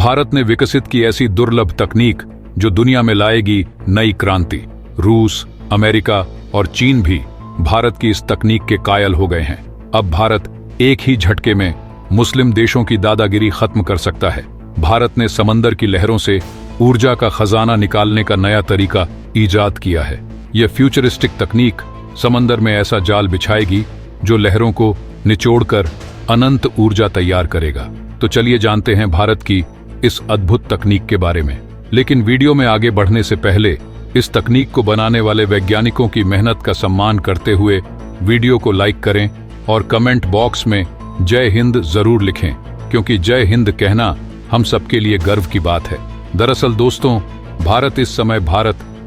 भारत ने विकसित की ऐसी दुर्लभ तकनीक जो दुनिया में लाएगी नई क्रांति। रूस, अमेरिका और चीन भी भारत की इस तकनीक के कायल हो गए हैं। अब भारत एक ही झटके में मुस्लिम देशों की दादागिरी खत्म कर सकता है। भारत ने समंदर की लहरों से ऊर्जा का खजाना निकालने का नया तरीका ईजाद किया है। यह फ्यूचरिस्टिक तकनीक समंदर में ऐसा जाल बिछाएगी जो लहरों को निचोड़कर अनंत ऊर्जा तैयार करेगा। तो चलिए जानते हैं भारत की इस अद्भुत तकनीक के बारे में। लेकिन वीडियो में आगे बढ़ने से पहले इस तकनीक को बनाने वाले वैज्ञानिकों की मेहनत का सम्मान करते हुए वीडियो को लाइक करें और कमेंट बॉक्स में जय हिंद जरूर लिखें, क्योंकि जय हिंद कहना हम सबके लिए गर्व की बात है। दरअसल दोस्तों, भारत इस समय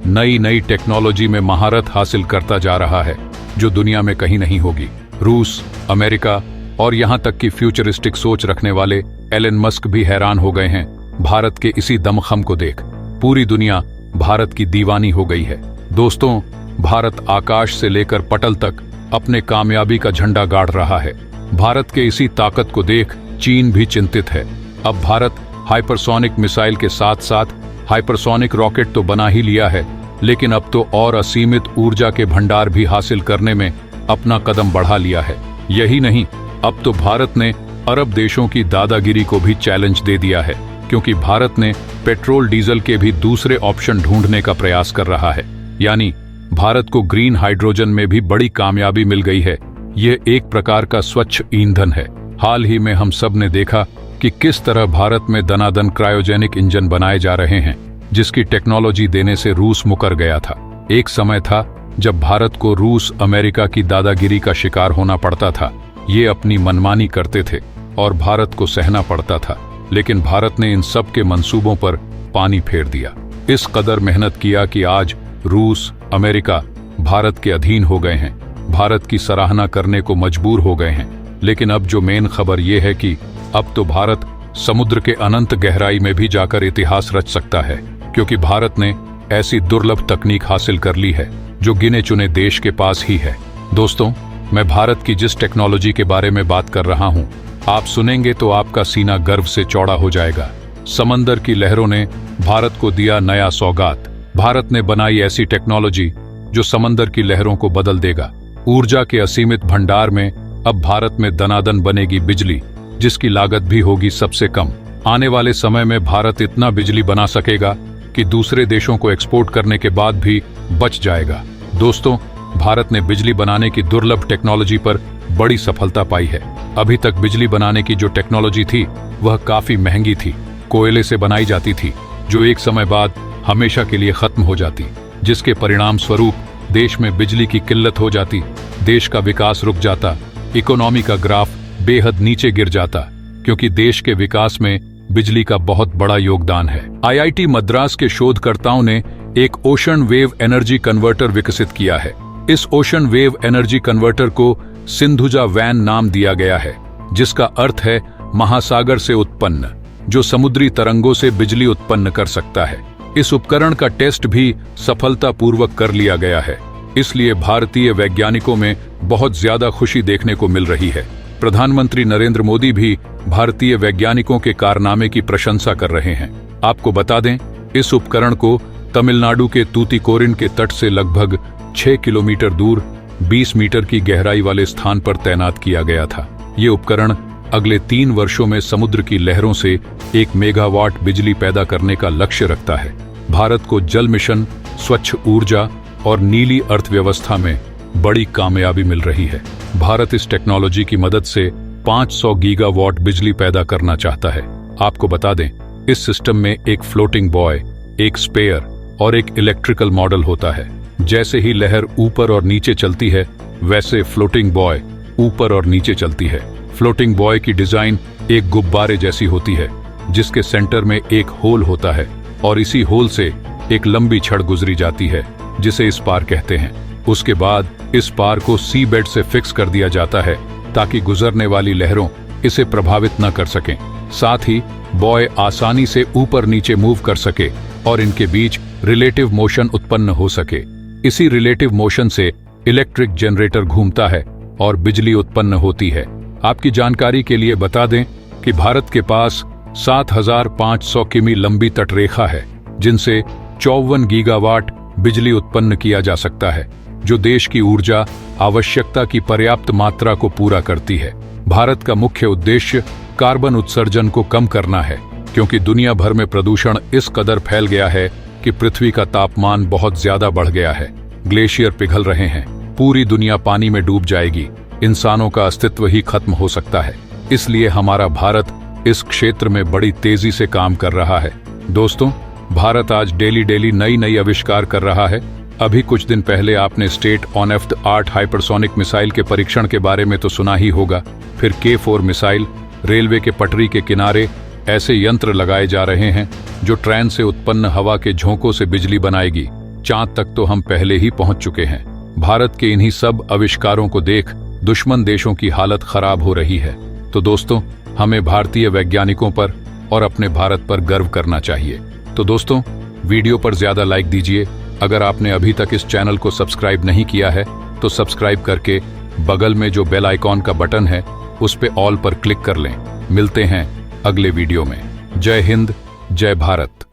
नई टेक्नोलॉजी में महारत हासिल करता जा रहा है जो दुनिया में कहीं नहीं होगी। रूस, अमेरिका और यहां तक कि फ्यूचरिस्टिक सोच रखने वाले एलन मस्क भी हैरान हो गए हैं भारत के इसी दमखम को देख। पूरी दुनिया भारत की दीवानी हो गई है। दोस्तों, भारत आकाश से लेकर पटल तक अपने कामयाबी का झंडा गाड़ रहा है। भारत के इसी ताकत को देख चीन भी चिंतित है। अब भारत हाइपरसोनिक मिसाइल के साथ साथ हाइपरसोनिक रॉकेट तो बना ही लिया है, लेकिन अब तो और असीमित ऊर्जा के भंडार भी हासिल करने में अपना कदम बढ़ा लिया है। यही नहीं, अब तो भारत ने अरब देशों की दादागिरी को भी चैलेंज दे दिया है, क्योंकि भारत ने पेट्रोल डीजल के भी दूसरे ऑप्शन ढूंढने का प्रयास कर रहा है। यानी भारत को ग्रीन हाइड्रोजन में भी बड़ी कामयाबी मिल गई है। यह एक प्रकार का स्वच्छ ईंधन है। हाल ही में हम सब ने देखा कि किस तरह भारत में दनादन क्रायोजेनिक इंजन बनाए जा रहे हैं, जिसकी टेक्नोलॉजी देने से रूस मुकर गया था। एक समय था जब भारत को रूस, अमेरिका की दादागिरी का शिकार होना पड़ता था। ये अपनी मनमानी करते थे और भारत को सहना पड़ता था, लेकिन भारत ने इन सब के मंसूबों पर पानी फेर दिया। इस कदर मेहनत किया कि आज रूस, अमेरिका भारत के अधीन हो गए हैं, भारत की सराहना करने को मजबूर हो गए हैं। लेकिन अब जो मेन खबर यह है कि अब तो भारत समुद्र के अनंत गहराई में भी जाकर इतिहास रच सकता है, क्योंकि भारत ने ऐसी दुर्लभ तकनीक हासिल कर ली है जो गिने चुने देश के पास ही है। दोस्तों, मैं भारत की जिस टेक्नोलॉजी के बारे में बात कर रहा हूं, आप सुनेंगे तो आपका सीना गर्व से चौड़ा हो जाएगा। समंदर की लहरों ने भारत को दिया नया सौगात। भारत ने बनाई ऐसी टेक्नोलॉजी जो समंदर की लहरों को बदल देगा। ऊर्जा के असीमित भंडार में अब भारत में दनादन बनेगी बिजली, जिसकी लागत भी होगी सबसे कम। आने वाले समय में भारत इतना बिजली बना सकेगा कि दूसरे देशों को एक्सपोर्ट करने के बाद भी बच जाएगा। दोस्तों, भारत ने बिजली बनाने की दुर्लभ टेक्नोलॉजी पर बड़ी सफलता पाई है। अभी तक बिजली बनाने की जो टेक्नोलॉजी थी वह काफी महंगी थी, कोयले से बनाई जाती थी, जो एक समय बाद हमेशा के लिए खत्म हो जाती, जिसके परिणाम स्वरूप देश में बिजली की किल्लत हो जाती, देश का विकास रुक जाता, इकोनॉमी का ग्राफ बेहद नीचे गिर जाता, क्योंकि देश के विकास में बिजली का बहुत बड़ा योगदान है। आईआईटी मद्रास के शोधकर्ताओं ने एक ओशन वेव एनर्जी कन्वर्टर विकसित किया है। इस ओशन वेव एनर्जी कन्वर्टर को सिंधुजा वैन नाम दिया गया है, जिसका अर्थ है महासागर से उत्पन्न, जो समुद्री तरंगों से बिजली उत्पन्न कर सकता है। इस उपकरण का टेस्ट भी सफलतापूर्वक कर लिया गया है, इसलिए भारतीय वैज्ञानिकों में बहुत ज्यादा खुशी देखने को मिल रही है। प्रधानमंत्री नरेंद्र मोदी भी भारतीय वैज्ञानिकों के कारनामे की प्रशंसा कर रहे हैं। आपको बता दें, इस उपकरण को तमिलनाडु के तूतीकोरिन के तट से लगभग 6 किलोमीटर दूर 20 मीटर की गहराई वाले स्थान पर तैनात किया गया था। ये उपकरण अगले 3 वर्षों में समुद्र की लहरों से 1 मेगावाट बिजली पैदा करने का लक्ष्य रखता है। भारत को जल मिशन, स्वच्छ ऊर्जा और नीली अर्थव्यवस्था में बड़ी कामयाबी मिल रही है। भारत इस टेक्नोलॉजी की मदद से 500 गीगावाट बिजली पैदा करना चाहता है। आपको बता दें, इस सिस्टम में एक फ्लोटिंग बॉय, एक स्पेयर और एक इलेक्ट्रिकल मॉडल होता है। जैसे ही लहर ऊपर और नीचे चलती है, वैसे फ्लोटिंग बॉय ऊपर और नीचे चलती है। फ्लोटिंग बॉय की डिजाइन एक गुब्बारे जैसी होती है, जिसके सेंटर में एक होल होता है और इसी होल से एक लंबी छड़ गुजरी जाती है, जिसे स्पार कहते हैं। उसके बाद इस पार को सी बेड से फिक्स कर दिया जाता है, ताकि गुजरने वाली लहरों इसे प्रभावित न कर सकें। साथ ही बॉय आसानी से ऊपर नीचे मूव कर सके और इनके बीच रिलेटिव मोशन उत्पन्न हो सके। इसी रिलेटिव मोशन से इलेक्ट्रिक जनरेटर घूमता है और बिजली उत्पन्न होती है। आपकी जानकारी के लिए बता दें कि भारत के पास 7,500 किमी लंबी तटरेखा है, जिनसे 54 गीगावाट बिजली उत्पन्न किया जा सकता है, जो देश की ऊर्जा आवश्यकता की पर्याप्त मात्रा को पूरा करती है। भारत का मुख्य उद्देश्य कार्बन उत्सर्जन को कम करना है, क्योंकि दुनिया भर में प्रदूषण इस कदर फैल गया है कि पृथ्वी का तापमान बहुत ज्यादा बढ़ गया है। ग्लेशियर पिघल रहे हैं, पूरी दुनिया पानी में डूब जाएगी, इंसानों का अस्तित्व ही खत्म हो सकता है। इसलिए हमारा भारत इस क्षेत्र में बड़ी तेजी से काम कर रहा है। दोस्तों, भारत आज डेली नई आविष्कार कर रहा है। अभी कुछ दिन पहले आपने स्टेट ऑन एफ्थ 8 हाइपरसोनिक मिसाइल के परीक्षण के बारे में तो सुना ही होगा। फिर K4 मिसाइल, रेलवे के पटरी के किनारे ऐसे यंत्र लगाए जा रहे हैं जो ट्रेन से उत्पन्न हवा के झोंकों से बिजली बनाएगी। चांद तक तो हम पहले ही पहुंच चुके हैं। भारत के इन्हीं सब आविष्कारों को देख दुश्मन देशों की हालत खराब हो रही है। तो दोस्तों, हमें भारतीय वैज्ञानिकों पर और अपने भारत पर गर्व करना चाहिए। तो दोस्तों, वीडियो पर ज्यादा लाइक दीजिए। अगर आपने अभी तक इस चैनल को सब्सक्राइब नहीं किया है तो सब्सक्राइब करके बगल में जो बेल आइकॉन का बटन है उस पे ऑल पर क्लिक कर लें। मिलते हैं अगले वीडियो में। जय हिंद, जय भारत।